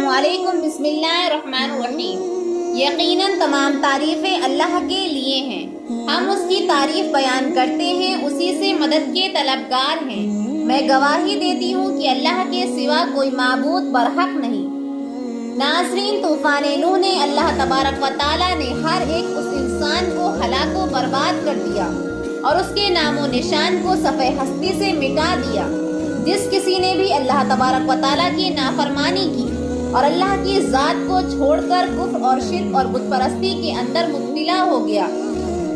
السلام علیکم۔ بسم اللہ الرحمن الرحیم۔ یقیناً تمام تعریفیں اللہ کے لیے ہیں، ہم اس کی تعریف بیان کرتے ہیں، اسی سے مدد کے طلبگار ہیں۔ میں گواہی دیتی ہوں کہ اللہ کے سوا کوئی معبود برحق نہیں۔ ناظرین، طوفان نوح نے اللہ تبارک و تعالیٰ نے ہر ایک اس انسان کو ہلاک و برباد کر دیا اور اس کے نام و نشان کو صفحہ ہستی سے مٹا دیا۔ جس کسی نے بھی اللہ تبارک و تعالیٰ کی نافرمانی کی اور اللہ کی ذات کو چھوڑ کر کفر اور شرک اور بت پرستی کے اندر مبتلا ہو گیا،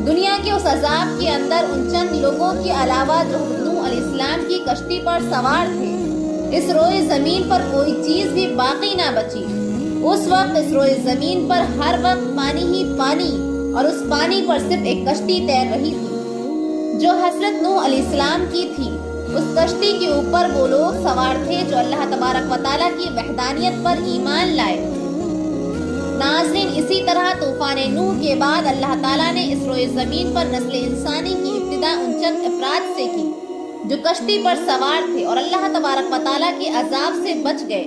دنیا کے اس عذاب کے اندر ان چند لوگوں کے علاوہ جو نوح علیہ السلام کی کشتی پر سوار تھے، اس روئے زمین پر کوئی چیز بھی باقی نہ بچی۔ اس وقت اس روئے زمین پر ہر وقت پانی ہی پانی، اور اس پانی پر صرف ایک کشتی تیر رہی تھی جو حضرت نوح علیہ السلام کی تھی۔ اس کشتی کے اوپر وہ لوگ سوار تھے جو اللہ تبارک و تعالیٰ کی وحدانیت پر ایمان لائے۔ ناظرین، اسی طرح طوفان نوح کے بعد اللہ تعالیٰ نے اس روئے زمین پر نسل انسانی کی ابتدا ان چند افراد سے کی جو کشتی پر سوار تھے اور اللہ تبارک و تعالیٰ کے عذاب سے بچ گئے۔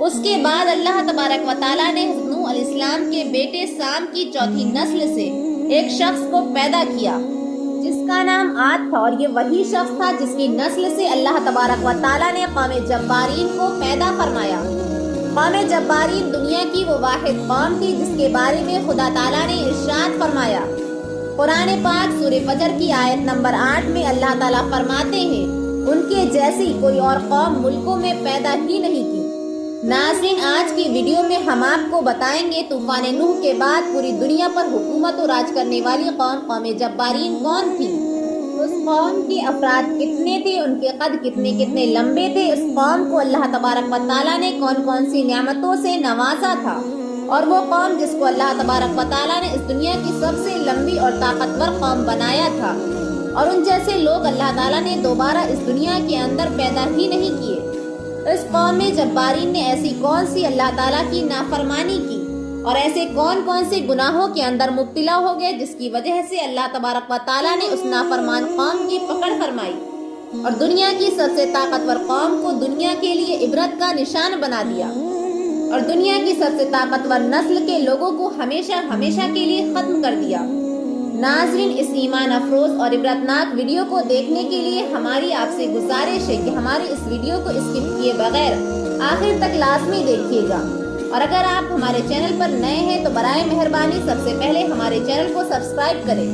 اس کے بعد اللہ تبارک و تعالیٰ نے نوح علیہ السلام کے بیٹے سام کی چوتھی نسل سے ایک شخص کو پیدا کیا جس کا نام عاد تھا، اور یہ وہی شخص تھا جس کی نسل سے اللہ تبارک و تعالیٰ نے قوم جبارین کو پیدا فرمایا۔ قوم جبارین دنیا کی وہ واحد قوم تھی جس کے بارے میں خدا تعالیٰ نے ارشاد فرمایا۔ قرآن پاک سورہ فجر کی آیت نمبر 8 میں اللہ تعالیٰ فرماتے ہیں، ان کے جیسی کوئی اور قوم ملکوں میں پیدا ہی نہیں کی۔ ناظرین، آج کی ویڈیو میں ہم آپ کو بتائیں گے طوفان نوح کے بعد پوری دنیا پر حکومت و راج کرنے والی قوم جبارین کون تھی، اس قوم کے افراد کتنے تھے، ان کے قد کتنے لمبے تھے، اس قوم کو اللہ تبارک و تعالیٰ نے کون کون سی نعمتوں سے نوازا تھا، اور وہ قوم جس کو اللہ تبارک و تعالیٰ نے اس دنیا کی سب سے لمبی اور طاقتور قوم بنایا تھا، اور ان جیسے لوگ اللہ تعالیٰ نے دوبارہ اس دنیا کے اندر پیدا ہی نہیں کیے۔ اس قوم میں جبارین نے ایسی کون سی اللہ تعالیٰ کی نافرمانی کی اور ایسے کون سے گناہوں کے اندر مبتلا ہو گئے جس کی وجہ سے اللہ تبارک و تعالیٰ نے اس نافرمان قوم کی پکڑ فرمائی اور دنیا کی سب سے طاقتور قوم کو دنیا کے لیے عبرت کا نشان بنا دیا، اور دنیا کی سب سے طاقتور نسل کے لوگوں کو ہمیشہ کے لیے ختم کر دیا۔ ناظرین، اس ایمان افروز اور عبرتناک ویڈیو کو دیکھنے کے لیے ہماری آپ سے گزارش ہے کہ ہماری اس ویڈیو کو اسکپ کیے بغیر آخر تک لازمی دیکھیے گا، اور اگر آپ ہمارے چینل پر نئے ہیں تو برائے مہربانی سب سے پہلے ہمارے چینل کو سبسکرائب کریں،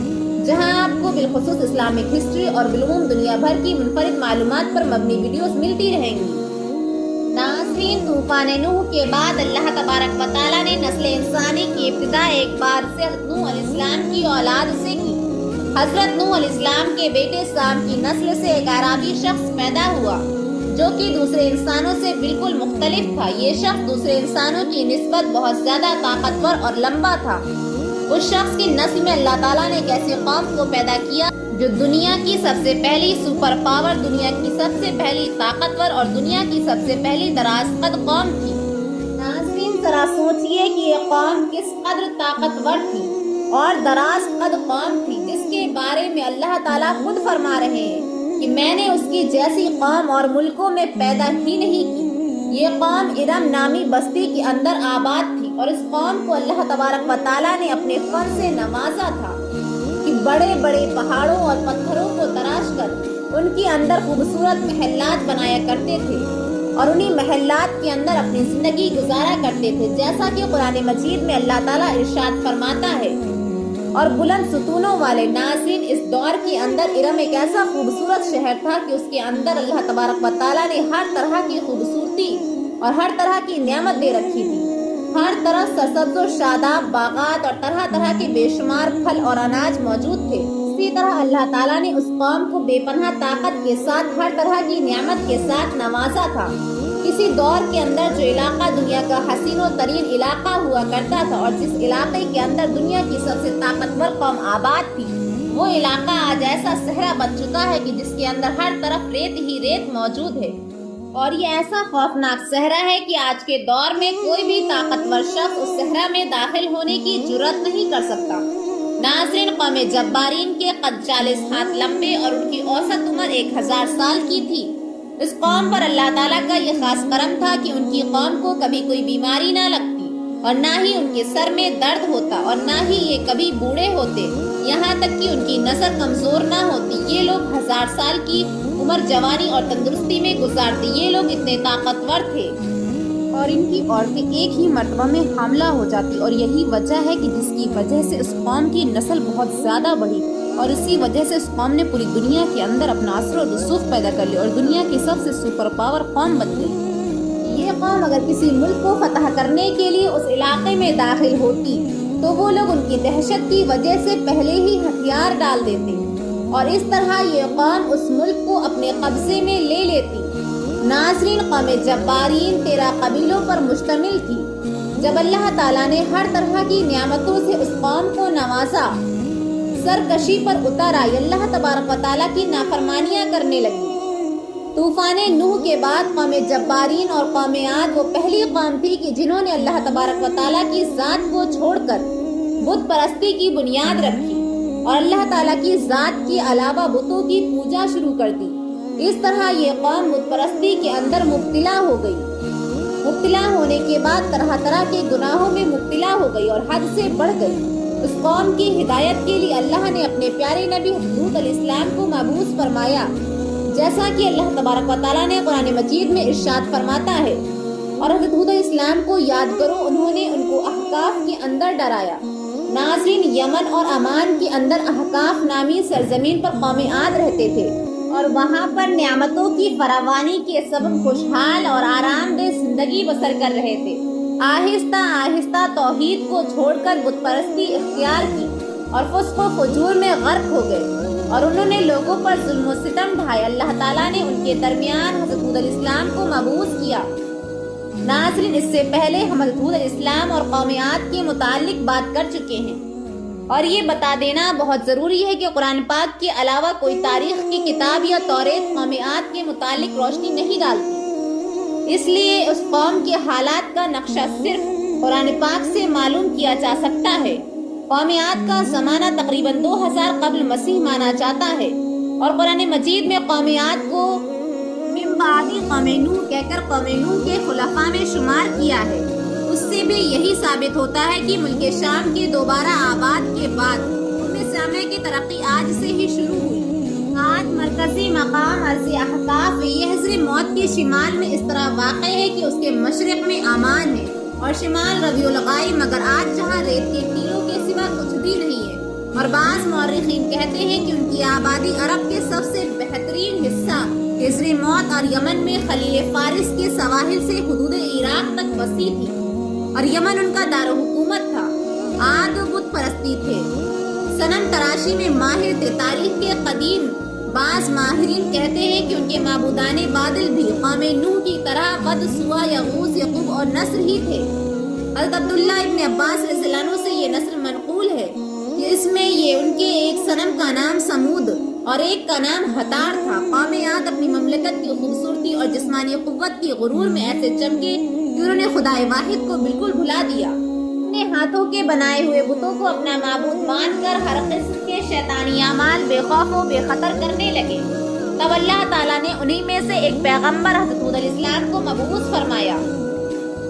جہاں آپ کو بالخصوص اسلامک ہسٹری اور بالعموم دنیا بھر کی منفرد معلومات پر مبنی ویڈیوز ملتی رہیں گی۔ ناظرین، طوفان نوح کے بعد اللہ تبارک و تعالیٰ نے نسل انسانی کی ابتدا ایک بار سے نوح علیہ السلام کی اولاد سے کی۔ حضرت نوح علیہ السلام کے بیٹے سام کی نسل سے ایک عربی شخص پیدا ہوا جو کہ دوسرے انسانوں سے بالکل مختلف تھا۔ یہ شخص دوسرے انسانوں کی نسبت بہت زیادہ طاقتور اور لمبا تھا۔ اس شخص کی نسل میں اللہ تعالیٰ نے ایک ایسی قوم کو پیدا کیا جو دنیا کی سب سے پہلی سپر پاور، دنیا کی سب سے پہلی طاقتور اور دنیا کی سب سے پہلی دراز قد قوم تھی۔ ناظرین، ذرا سوچئے کہ یہ قوم کس قدر طاقتور تھی اور دراز قد قوم تھی، جس کے بارے میں اللہ تعالیٰ خود فرما رہے ہیں کہ میں نے اس کی جیسی قوم اور ملکوں میں پیدا ہی نہیں کی۔ یہ قوم ارم نامی بستی کے اندر آباد تھی، اور اس قوم کو اللہ تبارک و تعالیٰ نے اپنے فن سے نوازا تھا کہ بڑے بڑے پہاڑوں اور پتھروں کو تراش کر ان کے اندر خوبصورت محلات بنایا کرتے تھے اور انہی محلات کے اندر اپنی زندگی گزارا کرتے تھے، جیسا کہ قرآن مجید میں اللہ تعالیٰ ارشاد فرماتا ہے، اور بلند ستونوں والے۔ ناظرین، اس دور کے اندر ارم ایک ایسا خوبصورت شہر تھا کہ اس کے اندر اللہ تبارک و تعالیٰ نے ہر طرح کی خوبصورتی اور ہر طرح کی نعمت دے رکھی تھی۔ ہر طرف سرسبز و شاداب باغات اور طرح طرح کے بے شمار پھل اور اناج موجود تھے۔ اسی طرح اللہ تعالیٰ نے اس قوم کو بے پناہ طاقت کے ساتھ ہر طرح کی نعمت کے ساتھ نوازا تھا۔ کسی دور کے اندر جو علاقہ دنیا کا حسین و ترین علاقہ ہوا کرتا تھا اور جس علاقے کے اندر دنیا کی سب سے طاقتور قوم آباد تھی، وہ علاقہ آج ایسا صحرا بن چکا ہے کہ جس کے اندر ہر طرف ریت ہی ریت موجود ہے، اور یہ ایسا خوفناک صحرا ہے کہ آج کے دور میں کوئی بھی طاقتور شخص اس صحرا میں داخل ہونے کی جرات نہیں کر سکتا۔ ناظرین، قوم جبارین کے قد 40 ہاتھ لمبے اور ان کی اوسط عمر 1000 سال کی تھی۔ اس قوم پر اللہ تعالیٰ کا یہ خاص کرم تھا کہ ان کی قوم کو کبھی کوئی بیماری نہ لگتی اور نہ ہی ان کے سر میں درد ہوتا اور نہ ہی یہ کبھی بوڑھے ہوتے، یہاں تک کہ ان کی نظر کمزور نہ ہوتی۔ یہ لوگ 1000 سال کی عمر جوانی اور تندرستی میں گزارتے۔ یہ لوگ اتنے طاقتور تھے اور ان کی عورتیں ایک ہی مرتبہ میں حاملہ ہو جاتی، اور یہی وجہ ہے کہ جس کی وجہ سے اس قوم کی نسل بہت زیادہ بڑھی، اور اسی وجہ سے اس قوم نے پوری دنیا کے اندر اپنا اثر و رسوخ پیدا کر لیا اور دنیا کی سب سے سپر پاور قوم بن گئی۔ یہ قوم اگر کسی ملک کو فتح کرنے کے لیے اس علاقے میں داخل ہوتی تو وہ لوگ ان کی دہشت کی وجہ سے پہلے ہی ہتھیار ڈال دیتے، اور اس طرح یہ قوم اس ملک کو اپنے قبضے میں لے لیتی۔ ناظرین، قوم جبارین 13 قبیلوں پر مشتمل تھی۔ جب اللہ تعالیٰ نے ہر طرح کی نعمتوں سے اس قوم کو نوازا، سرکشی پر اتر آئی، اللہ تبارک و تعالیٰ کی نافرمانیاں کرنے لگی۔ طوفان نوح کے بعد قوم جبارین اور قوم عاد وہ پہلی قوم تھی کہ جنہوں نے اللہ تبارک و تعالیٰ کی ذات کو چھوڑ کر بت پرستی کی بنیاد رکھی اور اللہ تعالیٰ کی ذات کے علاوہ بتوں کی پوجا شروع کر دی۔ اس طرح یہ قوم بت پرستی کے اندر مبتلا ہو گئی۔ مبتلا ہونے کے بعد طرح طرح کے گناہوں میں مبتلا ہو گئی اور حد سے بڑھ گئی۔ اس قوم کی ہدایت کے لیے اللہ نے اپنے پیارے نبی حضرت علیہ السلام کو مبعوث فرمایا، جیسا کہ اللہ تبارک و تعالیٰ نے قرآن مجید میں ارشاد فرماتا ہے، اور حضرت حود علیہ السلام کو یاد کرو، انہوں نے ان کو احقاف کے اندر ڈرایا۔ ناظرین، یمن اور عمان کے اندر احقاف نامی سرزمین پر قوم عاد رہتے تھے اور وہاں پر نعمتوں کی فراوانی کے سبب خوشحال اور آرام دہ زندگی بسر کر رہے تھے۔ آہستہ آہستہ توحید کو چھوڑ کر بت پرستی اختیار کی اور فسق و فجور میں غرق ہو گئے اور انہوں نے لوگوں پر ظلم و ستم ڈھائے۔ اللہ تعالیٰ نے ان کے درمیان حضرت حود علیہ السلام کو مبعوث کیا۔ ناظرین، اس سے پہلے ہم حضرت حود علیہ السلام اور قوم عاد کے متعلق بات کر چکے ہیں، اور یہ بتا دینا بہت ضروری ہے کہ قرآن پاک کے علاوہ کوئی تاریخ کی کتاب یا توریت قوم عاد کے متعلق روشنی نہیں ڈالتی۔ اس لیے اس قوم کے حالات کا نقشہ صرف قرآن پاک سے معلوم کیا جا سکتا ہے۔ قوم عاد کا زمانہ تقریباً 2000 قبل مسیح مانا جاتا ہے، اور قرآن مجید میں قوم عاد کو من بعد قوم نوح کہہ کر قوم نوح کے خلفاء میں شمار کیا ہے۔ اس سے بھی یہی ثابت ہوتا ہے کہ ملک شام کے دوبارہ آباد کے بعد سامع کی ترقی آج سے ہی شروع ہوئی۔ آج مرکزی مقام عرض احقاف یحزر موت کے شمال میں اس طرح واقع ہے کہ اس کے مشرق میں عمان ہے اور شمال ربیع الغائی، مگر آج جہاں ریت کے ٹیلوں کے سوا کچھ بھی نہیں ہے، اور بعض مورخین کہتے ہیں کہ ان کی آبادی عرب کے سب سے بہترین حصہ یحزر موت اور یمن میں خلیج فارس کے سواحل سے حدود عراق تک وسیع تھی، اور یمن ان کا دارالحکومت تھا۔ عاد بت پرستی تھے، صنم تراشی میں ماہر تھے۔ تاریخ کے قدیم بعض ماہرین کہتے ہیں کہ ان کے معبودان باطل بھی قوم نوح کی طرح ود، سوا، یغوث، یعقوب اور نصر ہی تھے۔ حضرت عبداللہ ابن عباس رضی اللہ عنہ سے یہ نصر منقول ہے کہ اس میں یہ ان کے ایک صنم کا نام سمود اور ایک کا نام ہتار تھا۔ قوم عاد اپنی مملکت کی خوبصورتی اور جسمانی قوت کی غرور میں ایسے چمکے کہ انہوں نے خدائے واحد کو بالکل بھلا دیا۔ اپنے ہاتھوں کے بنائے ہوئے بتوں کو اپنا معبود مان کر ہر قسم کے شیطانی اعمال بے خوف و بے خطر کرنے لگے۔ تب اللہ تعالیٰ نے انہی میں سے ایک پیغمبر حضرت حود علیہ السلام کو مبعوث فرمایا۔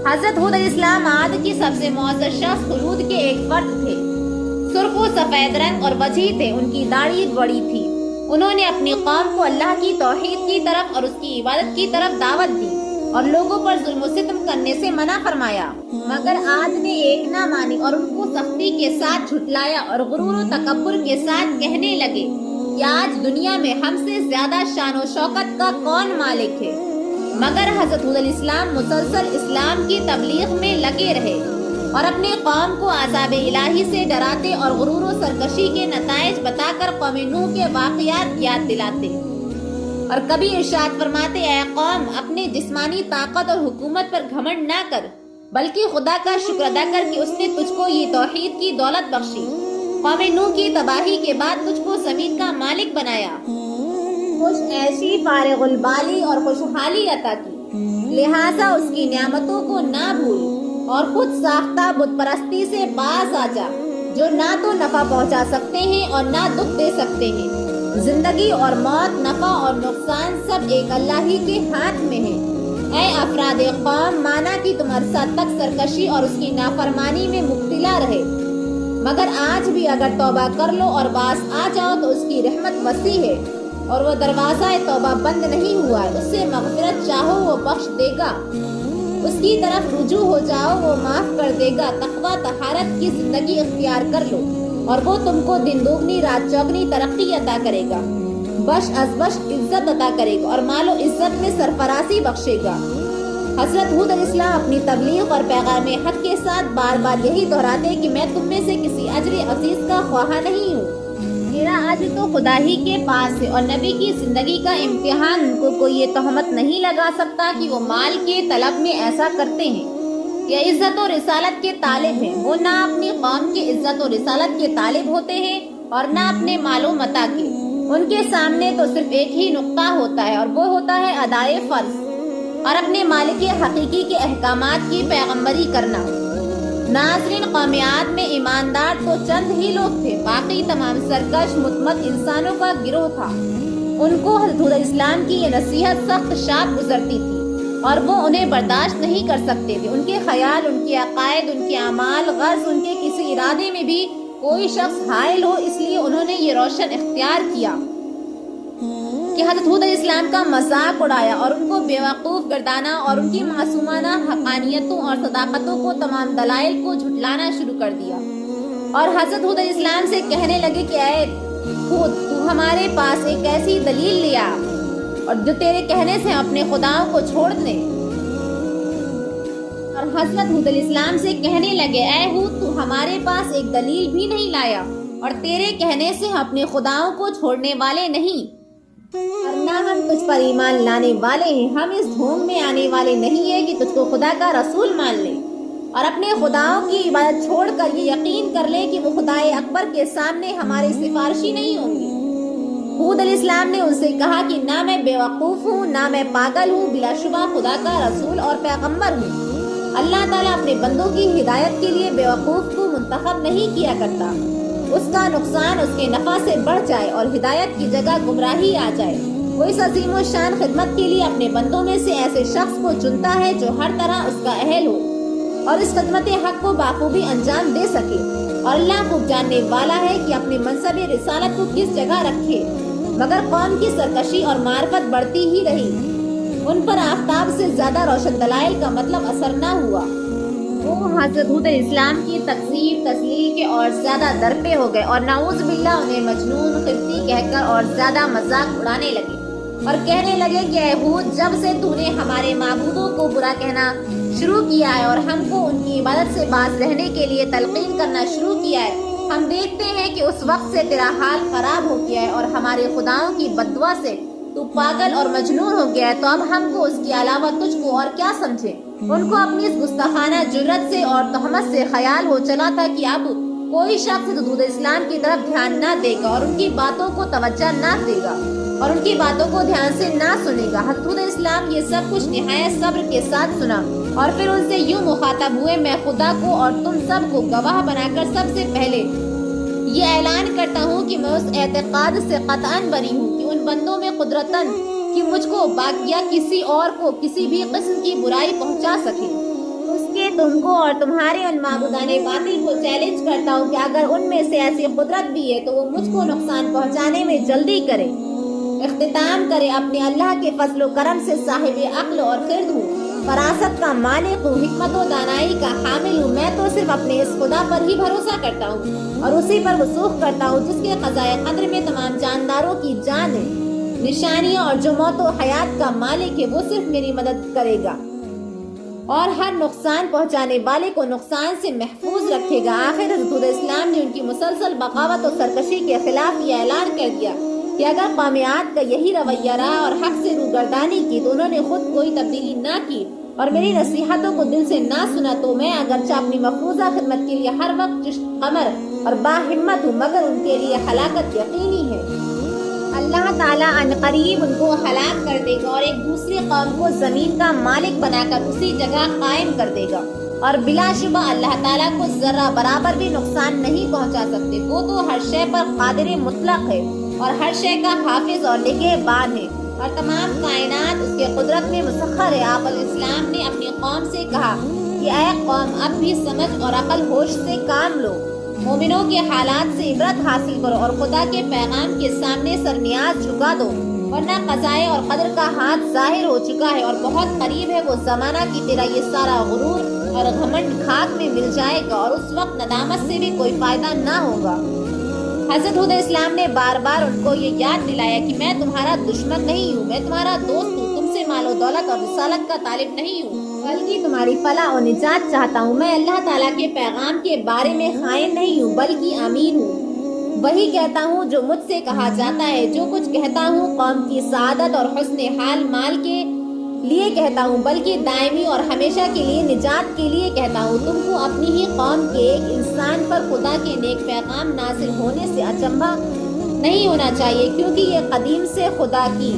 حضرت حود علیہ السلام عاد کی سب سے معزز شخص خلود کے ایک فرد تھے۔ سرخ و سفید رنگ اور وجیح تھے، ان کی داڑھی بڑی تھی۔ انہوں نے اپنی قوم کو اللہ کی توحید کی طرف اور اس کی عبادت کی طرف دعوت دی اور لوگوں پر ظلم و ستم کرنے سے منع فرمایا، مگر عاد نے ایک نہ مانی اور ان کو سختی کے ساتھ جھٹلایا اور غرور و تکبر کے ساتھ کہنے لگے کہ آج دنیا میں ہم سے زیادہ شان و شوکت کا کون مالک ہے۔ مگر حضرت حود علیہ السلام مسلسل اسلام کی تبلیغ میں لگے رہے اور اپنے قوم کو عذاب الہی سے ڈراتے اور غرور و سرکشی کے نتائج بتا کر قوم نوح کے واقعات یاد دلاتے، اور کبھی ارشاد فرماتے، اے قوم، اپنے جسمانی طاقت اور حکومت پر گھمنڈ نہ کر، بلکہ خدا کا شکر ادا کر کہ اس نے تجھ کو یہ توحید کی دولت بخشی، قوم نوح کی تباہی کے بعد تجھ کو زمین کا مالک بنایا، خوش عیشی، فارغ البالی اور خوشحالی عطا کی، لہٰذا اس کی نعمتوں کو نہ بھول اور خود ساختہ بت پرستی سے باز آ جا، جو نہ تو نفع پہنچا سکتے ہیں اور نہ دکھ دے سکتے ہیں۔ زندگی اور موت، نفع اور نقصان سب ایک اللہ ہی کے ہاتھ میں ہے۔ اے افراد قوم، مانا کہ تم عرصہ تک سرکشی اور اس کی نافرمانی میں مبتلا رہے، مگر آج بھی اگر توبہ کر لو اور باز آ جاؤ تو اس کی رحمت وسیع ہے اور وہ دروازہ توبہ بند نہیں ہوا ہے۔ اس سے مغفرت چاہو وہ بخش دے گا، اس کی طرف رجوع ہو جاؤ وہ معاف کر دے گا۔ تقویٰ طہارت کی زندگی اختیار کر لو اور وہ تم کو دن دوگنی رات چوگنی ترقی عطا کرے گا، بش از بش عزت عطا کرے گا اور مال و عزت میں سرفرازی بخشے گا۔ حضرت ہود علیہ السلام اپنی تبلیغ اور پیغام حق کے ساتھ بار بار یہی دہراتے کہ میں تم میں سے کسی اجر عزیز کا خواہاں نہیں ہوں، میرا اجر تو خدا ہی کے پاس ہے۔ اور نبی کی زندگی کا امتحان ان کو کوئی یہ تہمت نہیں لگا سکتا کہ وہ مال کے طلب میں ایسا کرتے ہیں یا عزت و رسالت کے طالب ہیں۔ وہ نہ اپنی قوم کی عزت و رسالت کے طالب ہوتے ہیں اور نہ اپنے مال و متاع کے۔ ان کے سامنے تو صرف ایک ہی نقطہ ہوتا ہے اور وہ ہوتا ہے ادائے فرض اور اپنے مالک حقیقی کے احکامات کی پیغمبری کرنا۔ ناظرین، قوم عاد میں ایماندار تو چند ہی لوگ تھے، باقی تمام سرکش مطمت انسانوں کا گروہ تھا۔ ان کو حضرت ہود علیہ السلام کی یہ نصیحت سخت شاپ گزرتی تھی اور وہ انہیں برداشت نہیں کر سکتے تھے۔ ان کے خیال، ان کے عقائد، ان کے اعمال، غرض ان کے کسی ارادے میں بھی کوئی شخص حائل ہو، اس لیے انہوں نے یہ روشن اختیار کیا کہ حضرت ہود علیہ السلام کا مذاق اڑایا اور ان کو بیوقوف گردانا اور ان کی معصومانہ حقانیتوں اور صداقتوں کو، تمام دلائل کو جھٹلانا شروع کر دیا۔ اور حضرت ہود علیہ السلام سے کہنے لگے کہ اے ہود، تو ہمارے پاس ایک ایسی دلیل لیا اور جو تیرے کہنے سے اپنے خداؤں کو چھوڑ دیں۔ اور حضرت ہود علیہ السلام سے کہنے لگے اے ہود، تو ہمارے پاس ایک دلیل بھی نہیں لایا اور تیرے کہنے سے اپنے خداؤں کو چھوڑنے والے نہیں، اور نہ ہم تجھ پر ایمان لانے والے ہیں۔ ہم اس ڈھونگ میں آنے والے نہیں ہیں کہ تجھ کو خدا کا رسول مان لیں اور اپنے خداؤں کی عبادت چھوڑ کر یہ یقین کر لیں کہ وہ خدائے اکبر کے سامنے ہمارے سفارشی نہیں ہوں گے۔ ہود علیہ السلام نے ان سے کہا کہ نہ میں بیوقوف ہوں، نہ میں پاگل ہوں، بلا شبہ خدا کا رسول اور پیغمبر ہوں۔ اللہ تعالیٰ اپنے بندوں کی ہدایت کے لیے بیوقوف کو منتخب نہیں کیا کرتا، اس کا نقصان اس کے نفع سے بڑھ جائے اور ہدایت کی جگہ گمراہی آ جائے۔ وہ اس عظیم و شان خدمت کے لیے اپنے بندوں میں سے ایسے شخص کو چنتا ہے جو ہر طرح اس کا اہل ہو اور اس خدمت حق کو بخوبی انجام دے سکے۔ اور اللہ خوب جاننے والا ہے کہ اپنے منصب رسالت کو کس جگہ رکھے، مگر قوم کی سرکشی اور معرفت بڑھتی ہی رہی۔ ان پر آفتاب سے زیادہ روشن دلائل کا مطلب اثر نہ ہوا۔ وہ حضرت ہود علیہ السلام کی تکذیب تسلیل کے اور زیادہ درپے ہو گئے اور نعوذ باللہ انہیں مجنون قبطی کہہ کر اور زیادہ مذاق اڑانے لگے اور کہنے لگے کہ اے ہود، جب سے تو نے ہمارے معبودوں کو برا کہنا شروع کیا ہے اور ہم کو ان کی عبادت سے باز رہنے کے لیے تلقین کرنا شروع کیا ہے، ہم دیکھتے ہیں کہ اس وقت سے تیرا حال خراب ہو گیا ہے اور ہمارے خداؤں کی بددعا سے تو پاگل اور مجنون ہو گیا ہے، تو اب ہم کو اس کے علاوہ تجھ کو اور کیا سمجھے۔ ان کو اپنی اس گستاخانہ جرت سے اور تہمت سے خیال ہو چلا تھا کہ اب کوئی شخص حضرت ہود اسلام کی طرف دھیان نہ دے گا اور ان کی باتوں کو توجہ نہ دے گا اور ان کی باتوں کو دھیان سے نہ سنے گا۔ حضرت ہود اسلام یہ سب کچھ نہایت صبر کے ساتھ سنا اور پھر ان سے یوں مخاطب ہوئے، میں خدا کو اور تم سب کو گواہ بنا کر سب سے پہلے یہ اعلان کرتا ہوں کہ میں اس اعتقاد سے قطعاً بری ہوں کہ ان بندوں میں قدرتاً کہ مجھ کو باقیہ کسی اور کو کسی بھی قسم کی برائی پہنچا سکے، اس کے تم کو اور تمہارے ان معبودان باطل کو چیلنج کرتا ہوں کہ اگر ان میں سے ایسی قدرت بھی ہے تو وہ مجھ کو نقصان پہنچانے میں جلدی کرے۔ اختتام کرے، اپنے اللہ کے فضل و کرم سے صاحب عقل اور خرد ہوں، فراست کا مالک ہوں، حکمت و دانائی کا حامل ہوں۔ میں تو صرف اپنے اس خدا پر ہی بھروسہ کرتا ہوں اور اسی پر وثوق کرتا ہوں جس کے قضائے قدر میں تمام جانداروں کی جان ہے، نشانیاں اور جو موت و حیات کا مالک ہے، وہ صرف میری مدد کرے گا اور ہر نقصان پہنچانے والے کو نقصان سے محفوظ رکھے گا۔ آخر حضرت ہود اسلام نے ان کی مسلسل بغاوت و سرکشی کے خلاف یہ اعلان کر دیا کہ اگر قوم عاد کا یہی رویہ رہا اور حق سے روگردانی کی تو انہوں نے خود کوئی تبدیلی نہ کی اور میری نصیحتوں کو دل سے نہ سنا تو میں اگرچہ اپنی مفروضہ خدمت کے لیے ہر وقت چشت قمر اور باہمت ہوں، مگر ان کے لیے ہلاکت یقینی ہے۔ اللہ تعالیٰ ان قریب ان کو ہلاک کر دے گا اور ایک دوسری قوم کو زمین کا مالک بنا کر اسی جگہ قائم کر دے گا، اور بلا شبہ اللہ تعالیٰ کو ذرہ برابر بھی نقصان نہیں پہنچا سکتے۔ وہ تو ہر شے پر قادر مطلق ہے اور ہر شے کا حافظ اور نگہبان ہے، اور تمام کائنات اس کے قدرت میں مسخر ہے۔ آپ علیہ السلام نے اپنی قوم سے کہا کہ اے قوم، اب بھی سمجھ اور عقل ہوش سے کام لو، مومنوں کے حالات سے عبرت حاصل کرو اور خدا کے پیغام کے سامنے سرنیاز جھکا دو، ورنہ قضائے اور قدر کا ہاتھ ظاہر ہو چکا ہے، اور بہت قریب ہے وہ زمانہ کی تیرا یہ سارا غرور اور گھمنڈ خاک میں مل جائے گا، اور اس وقت ندامت سے بھی کوئی فائدہ نہ ہوگا۔ حضرت ہود اسلام نے بار بار ان کو یہ یاد دلایا کہ میں تمہارا دشمن نہیں ہوں، میں تمہارا دوست ہوں، تم سے مال و دولت اور رسالت کا طالب نہیں ہوں، بلکہ تمہاری فلاح و نجات چاہتا ہوں۔ میں اللہ تعالیٰ کے پیغام کے بارے میں خائن نہیں ہوں، بلکہ امین ہوں، وہی کہتا ہوں جو مجھ سے کہا جاتا ہے، جو کچھ کہتا ہوں قوم کی سعادت اور حسن حال مال کے لیے کہتا ہوں، بلکہ دائمی اور ہمیشہ کے لیے نجات کے لیے کہتا ہوں۔ تم کو اپنی ہی قوم کے ایک انسان پر خدا کے نیک پیغام نازل ہونے سے اچنبھا نہیں ہونا چاہیے، کیونکہ یہ قدیم سے خدا کی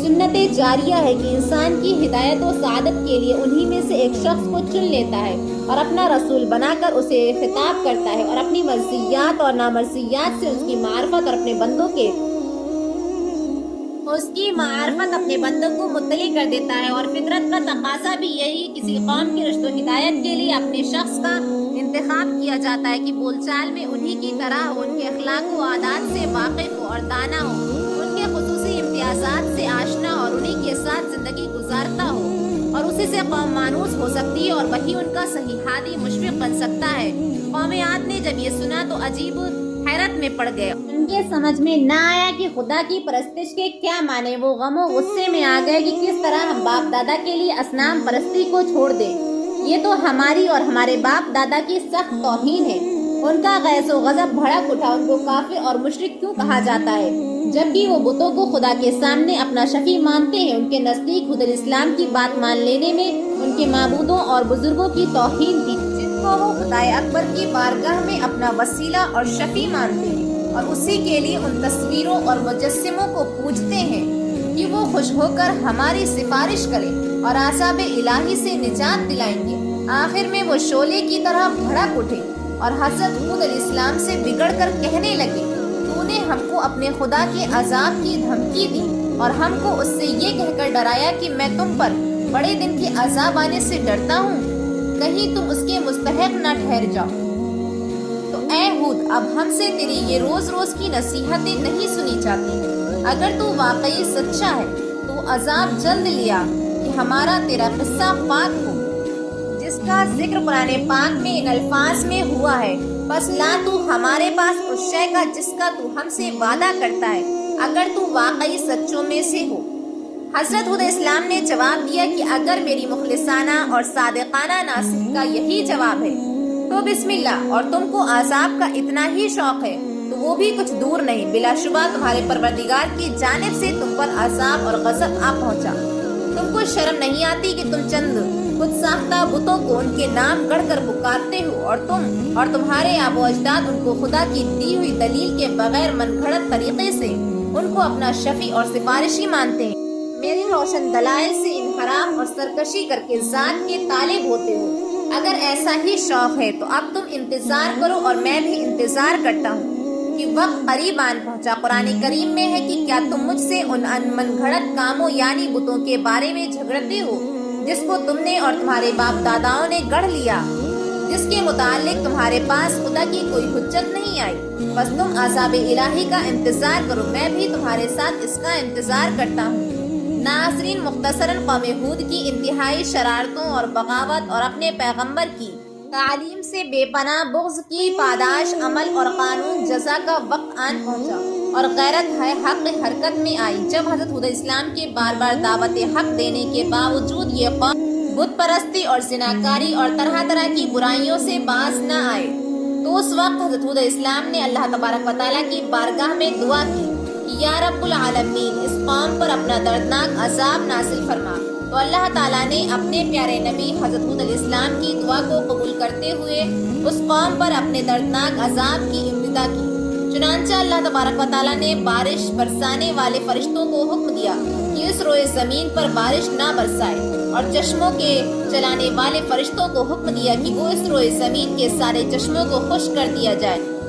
سنت جاریہ ہے کہ انسان کی ہدایت و سعادت کے لیے انہی میں سے ایک شخص کو چن لیتا ہے اور اپنا رسول بنا کر اسے خطاب کرتا ہے، اور اپنی مرضیات اور نامرضیات سے اس کی معرفت اپنے بندوں کو مطلع کر دیتا ہے، اور فطرت کا تقاضا بھی یہی کسی قوم کی رشد و ہدایت کے لیے اپنے شخص کا انتخاب کیا جاتا ہے کہ بول چال میں انہی کی طرح ہو، ان کے اخلاق و عادات سے واقف ہو اور دانا ہو، ان کے خصوصی امتیازات سے آشنا اور انہی کے ساتھ زندگی گزارتا ہو، اور اسی سے قوم مانوس ہو سکتی ہے اور وہی ان کا صحیح ہادی مشفق بن سکتا ہے۔ قوم عاد نے جب یہ سنا تو عجیب حیرت میں پڑ گئے، ان کے سمجھ میں نہ آیا کہ خدا کی پرستش کے کیا معنی۔ وہ غم و غصے میں آ گئے کہ کس طرح ہم باپ دادا کے لیے اصنام پرستی کو چھوڑ دیں، یہ تو ہماری اور ہمارے باپ دادا کی سخت توہین ہے۔ ان کا غیظ و غضب بھڑک اٹھا، ان کو کافر اور مشرک کیوں کہا جاتا ہے جبکہ وہ بتوں کو خدا کے سامنے اپنا شفیع مانتے ہیں۔ ان کے نزدیک خود الاسلام کی بات مان لینے میں ان کے معبودوں اور بزرگوں کی توہین تھی، جن کو وہ خدائے اکبر کی بارگاہ میں اپنا وسیلہ اور شفیع مانتے ہیں، اور اسی کے لیے ان تصویروں اور مجسموں کو پوجتے ہیں کہ وہ خوش ہو کر ہماری سفارش کریں اور عذاب الہی سے نجات دلائیں گے۔ آخر میں وہ شعلے کی طرح بھڑک اٹھے اور حضرت ہود علیہ السلام سے بگڑ کر کہنے لگے، تو نے ہم کو اپنے خدا کے عذاب کی دھمکی دی اور ہم کو اس سے یہ کہہ کر ڈرایا کہ میں تم پر بڑے دن کے عذاب آنے سے ڈرتا ہوں، کہیں تم اس کے مستحق نہ ٹھہر جاؤ۔ تو اے ہود، اب ہم سے تیری یہ روز روز کی نصیحتیں نہیں سنی جاتی، اگر تو واقعی سچا ہے تو عذاب جلد لیا کہ ہمارا تیرا قصہ پاک ہو، جس کا ذکر قرآن پاک میں ان الفاظ میں ہوا ہے، بس لا تو ہمارے پاس اس شے کا جس کا تو ہم سے وعدہ کرتا ہے، اگر تو واقعی سچوں میں سے ہو۔ حضرت ہود اسلام نے جواب دیا کہ اگر میری مخلصانہ اور صادقانہ ناصح کا یہی جواب ہے تو بسم اللہ، اور تم کو عذاب کا اتنا ہی شوق ہے تو وہ بھی کچھ دور نہیں، بلا شبہ تمہارے پروردگار کی جانب سے تم پر عذاب اور غضب آ پہنچا۔ تم کو شرم نہیں آتی کہ تم چند خود ساختہ بتوں کو ان کے نام گڑھ کر پکارتے ہو، اور تم اور تمہارے آبا و اجداد ان کو خدا کی دی ہوئی دلیل کے بغیر من گھڑت طریقے سے ان کو اپنا شفیع اور سفارشی مانتے ہیں۔ میری روشن دلائل سے انحراف اور سرکشی کر کے ذات کے طالب ہوتے ہو۔ اگر ایسا ہی شوق ہے تو اب تم انتظار کرو اور میں بھی انتظار کرتا ہوں کہ وقت قریب آن پہنچا۔ قرآن کریم میں ہے کہ کیا تم مجھ سے ان من گھڑت کاموں یعنی بتوں کے بارے میں جھگڑتے ہو جس کو تم نے اور تمہارے باپ داداؤں نے گڑھ لیا، جس کے متعلق تمہارے پاس خدا کی کوئی حجت نہیں آئی؟ بس تم عذاب الہی کا انتظار کرو، میں بھی تمہارے ساتھ اس کا انتظار کرتا ہوں۔ ناظرین، مختصراً قوم ہود کی انتہائی شرارتوں اور بغاوت اور اپنے پیغمبر کی تعلیم سے بے پناہ بغض کی پاداش عمل اور قانون جزا کا وقت آن پہنچا اور غیرت ہے حق حرکت میں آئی۔ جب حضرت ہود اسلام کے بار بار دعوت حق دینے کے باوجود یہ قوم بت پرستی اور زناکاری اور طرح طرح کی برائیوں سے باز نہ آئے تو اس وقت حضرت ہود اسلام نے اللہ تبارک و تعالیٰ کی بارگاہ میں دعا کی کہ یا رب العالمین، اس قوم پر اپنا دردناک عذاب نازل فرما۔ تو اللہ تعالیٰ نے اپنے پیارے نبی حضرت ہود علیہ السلام کی دعا کو قبول کرتے ہوئے اس قوم پر اپنے دردناک عذاب کی ابتدا کی۔ چنانچہ اللہ تبارک و تعالیٰ نے بارش برسانے والے فرشتوں کو حکم دیا کہ اس روئے زمین پر بارش نہ برسائے، اور چشموں کے چلانے والے فرشتوں کو حکم دیا کہ وہ اس روئے زمین کے سارے چشموں کو خشک کر دیا جائے۔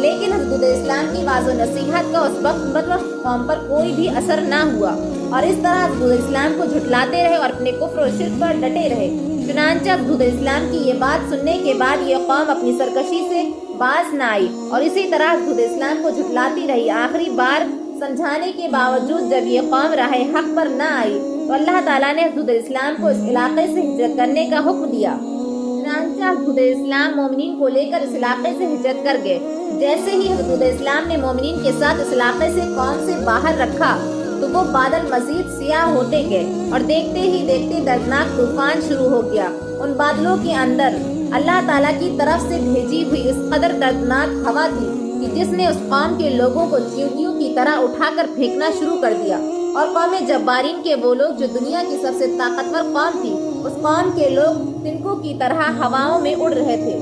لیکن حضرت اسلام کی واضح نصیحت کا اس وقت بدبخت قوم پر کوئی بھی اثر نہ ہوا اور اس طرح حضرت اسلام کو جھٹلاتے رہے اور اپنے کفر و شرک پر ڈٹے رہے۔ چنانچہ حضرت اسلام کی یہ بات سننے کے بعد یہ قوم اپنی سرکشی سے باز نہ آئی اور اسی طرح حضرت اسلام کو جھٹلاتی رہی۔ آخری بار سمجھانے کے باوجود جب یہ قوم راہ حق پر نہ آئی تو اللہ تعالیٰ نے حضرت اسلام کو اس علاقے سے ہجرت کرنے کا حکم دیا۔ چنانچہ حضرت اسلام مومنین کو لے کر اس علاقے سے ہجرت کر گئے۔ جیسے ہی حضرت اسلام نے مومنین کے ساتھ اس علاقے سے قوم سے باہر رکھا تو وہ بادل مزید سیاہ ہوتے گئے اور دیکھتے ہی دیکھتے دردناک طوفان شروع ہو گیا۔ ان بادلوں کے اندر اللہ تعالیٰ کی طرف سے بھیجی ہوئی اس قدر دردناک ہوا تھی کہ جس نے اس قوم کے لوگوں کو چیونٹیوں کی طرح اٹھا کر پھینکنا شروع کر دیا، اور قوم جبارین کے وہ لوگ جو دنیا کی سب سے طاقتور قوم تھی، اس قوم کے لوگ تنکوں کی طرح ہواؤں میں اڑ رہے تھے۔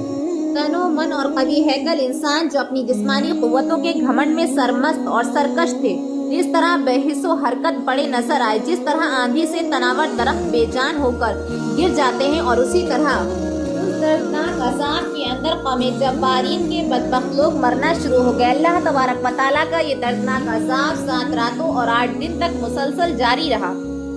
تن و من اور قوی ہیکل انسان جو اپنی جسمانی قوتوں کے گھمنڈ میں سرمست اور سرکش تھے، جس طرح بے حس و حرکت پڑے نظر آئے، جس طرح آندھی سے تناور درخت بے جان ہو کر گر جاتے ہیں، اور اسی طرح اس دردناک عذاب کے اندر قوم جبارین کے بدبخت لوگ مرنا شروع ہو گئے۔ اللہ تبارک و تعالیٰ کا یہ دردناک عذاب 7 راتوں اور 8 دن تک مسلسل جاری رہا۔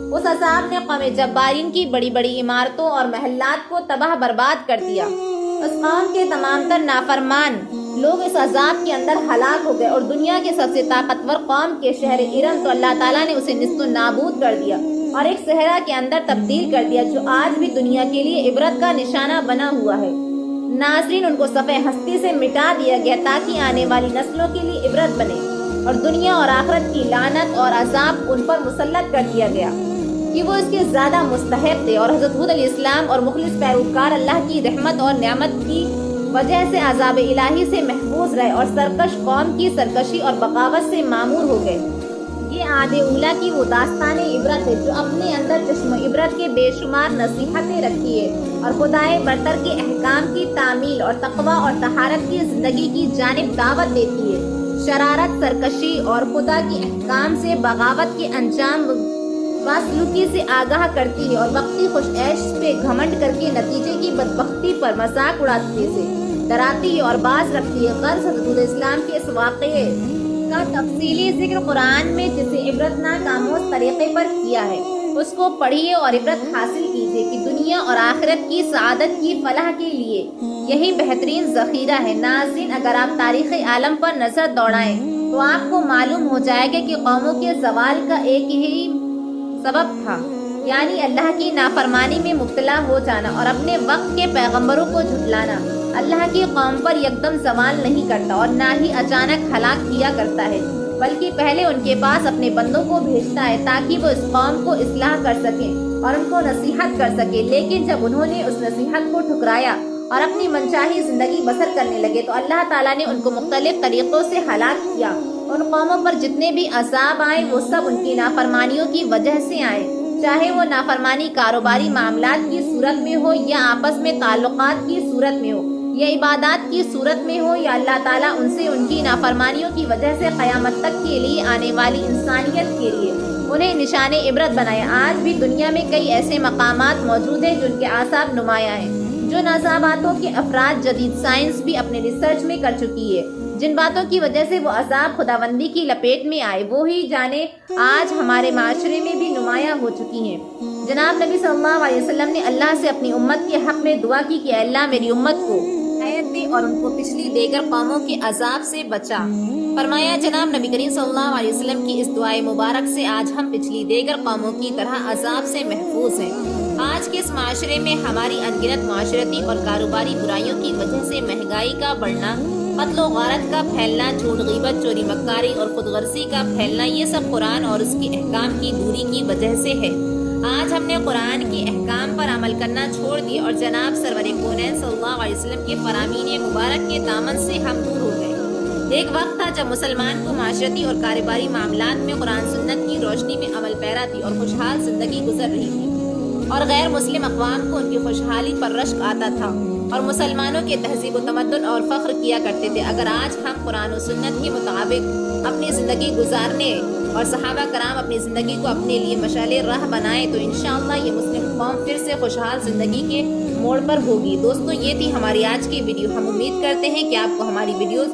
اس عذاب نے قوم جبارین کی بڑی بڑی عمارتوں اور محلات کو تباہ برباد کر دیا۔ اس قوم کے تمام تر نافرمان لوگ اس عذاب کے اندر ہلاک ہو گئے، اور دنیا کے سب سے طاقتور قوم کے شہر ارم تو اللہ تعالیٰ نے اسے نیست و نابود کر دیا اور ایک صحرا کے اندر تبدیل کر دیا، جو آج بھی دنیا کے لیے عبرت کا نشانہ بنا ہوا ہے۔ ناظرین، ان کو صفحہ ہستی سے مٹا دیا گیا تاکہ آنے والی نسلوں کے لیے عبرت بنے، اور دنیا اور آخرت کی لعنت اور عذاب ان پر مسلط کر دیا گیا کہ وہ اس کے زیادہ مستحق تھے، اور حضرت حود علیہ السلام اور مخلص پیروکار اللہ کی رحمت اور نعمت کی وجہ سے عذاب الہی سے محفوظ رہے اور سرکش قوم کی سرکشی اور بغاوت سے معمور ہو گئے۔ یہ عاد اولیٰ کی وہ داستان عبرت ہے جو اپنے اندر چشم عبرت کے بے شمار نصیحتیں رکھی ہے اور خدائے برتر کے احکام کی تعمیل اور تقوی اور طہارت کی زندگی کی جانب دعوت دیتی ہے، شرارت، سرکشی اور خدا کے احکام سے بغاوت کے انجام واسلوکی سے آگاہ کرتی ہے، اور وقتی خوش عیش پہ گھمنڈ کر کے نتیجے کی بدبختی پر مذاق اڑاتے سے ڈراتی ہے اور باز رکھتی ہے۔ غرض حضرت اسلام کے اس واقعے کا تفصیلی ذکر قرآن میں جسے عبرتناک آموز طریقے پر کیا ہے، اس کو پڑھیے اور عبرت حاصل کیجیے کہ دنیا اور آخرت کی سعادت کی فلاح کے لیے یہی بہترین ذخیرہ ہے۔ ناظرین، اگر آپ تاریخ عالم پر نظر دوڑائیں تو آپ کو معلوم ہو جائے گا کہ قوموں کے زوال کا ایک ہی سبب تھا، یعنی اللہ کی نافرمانی میں مبتلا ہو جانا اور اپنے وقت کے پیغمبروں کو جھٹلانا۔ اللہ کی قوم پر یکدم زوال نہیں کرتا اور نہ ہی اچانک ہلاک کیا کرتا ہے، بلکہ پہلے ان کے پاس اپنے بندوں کو بھیجتا ہے تاکہ وہ اس قوم کو اصلاح کر سکیں اور ان کو نصیحت کر سکیں۔ لیکن جب انہوں نے اس نصیحت کو ٹھکرایا اور اپنی منچاہی زندگی بسر کرنے لگے تو اللہ تعالیٰ نے ان کو مختلف طریقوں سے ہلاک کیا۔ ان قوموں پر جتنے بھی عذاب آئے وہ سب ان کی نافرمانیوں کی وجہ سے آئے، چاہے وہ نافرمانی کاروباری معاملات کی صورت میں ہو یا آپس میں تعلقات کی صورت میں ہو یا عبادات کی صورت میں ہو، یا اللہ تعالیٰ ان سے ان کی نافرمانیوں کی وجہ سے قیامت تک کے لیے آنے والی انسانیت کے لیے انہیں نشان عبرت بنائے۔ آج بھی دنیا میں کئی ایسے مقامات موجود ہیں جن کے آثار نمایاں ہیں، جو عذاباتوں کے افراد جدید سائنس بھی اپنے ریسرچ میں کر چکی ہے۔ جن باتوں کی وجہ سے وہ عذاب خداوندی کی لپیٹ میں آئے وہی جانے آج ہمارے معاشرے میں بھی نمایاں ہو چکی ہیں۔ جناب نبی صلی اللہ علیہ وسلم نے اللہ سے اپنی امت کے حق میں دعا کی کہ اللہ میری امت کو ہدایت دے اور ان کو پچھلی دیگر قوموں کے عذاب سے بچا۔ فرمایا جناب نبی کریم صلی اللہ علیہ وسلم کی اس دعائے مبارک سے آج ہم پچھلی دیگر قوموں کی طرح عذاب سے محفوظ ہیں۔ آج کے اس معاشرے میں ہماری انگنت معاشرتی اور کاروباری برائیوں کی وجہ سے مہنگائی کا بڑھنا، قتل و غارت کا پھیلنا، جھوٹ، غیبت، چوری مکاری اور خود غرضی کا پھیلنا، یہ سب قرآن اور اس کے احکام کی دوری کی وجہ سے ہے۔ آج ہم نے قرآن کے احکام پر عمل کرنا چھوڑ دیا اور جناب سرور کونین صلی اللہ علیہ وسلم کے فرامین مبارک کے دامن سے ہم دور ہو گئے۔ ایک وقت تھا جب مسلمان کو معاشرتی اور کاروباری معاملات میں قرآن سنت کی روشنی میں عمل پیرا تھی اور خوشحال زندگی گزر رہی تھی، اور غیر مسلم اقوام کو ان کی خوشحالی پر رشک آتا تھا اور مسلمانوں کے تہذیب و تمدن اور فخر کیا کرتے تھے۔ اگر آج ہم قرآن و سنت کے مطابق اپنی زندگی گزارنے اور صحابہ کرام اپنی زندگی کو اپنے لیے مشعل راہ بنائیں تو انشاءاللہ یہ مسلم قوم پھر سے خوشحال زندگی کے موڑ پر ہوگی۔ دوستوں، یہ تھی ہماری آج کی ویڈیو۔ ہم امید کرتے ہیں کہ آپ کو ہماری ویڈیوز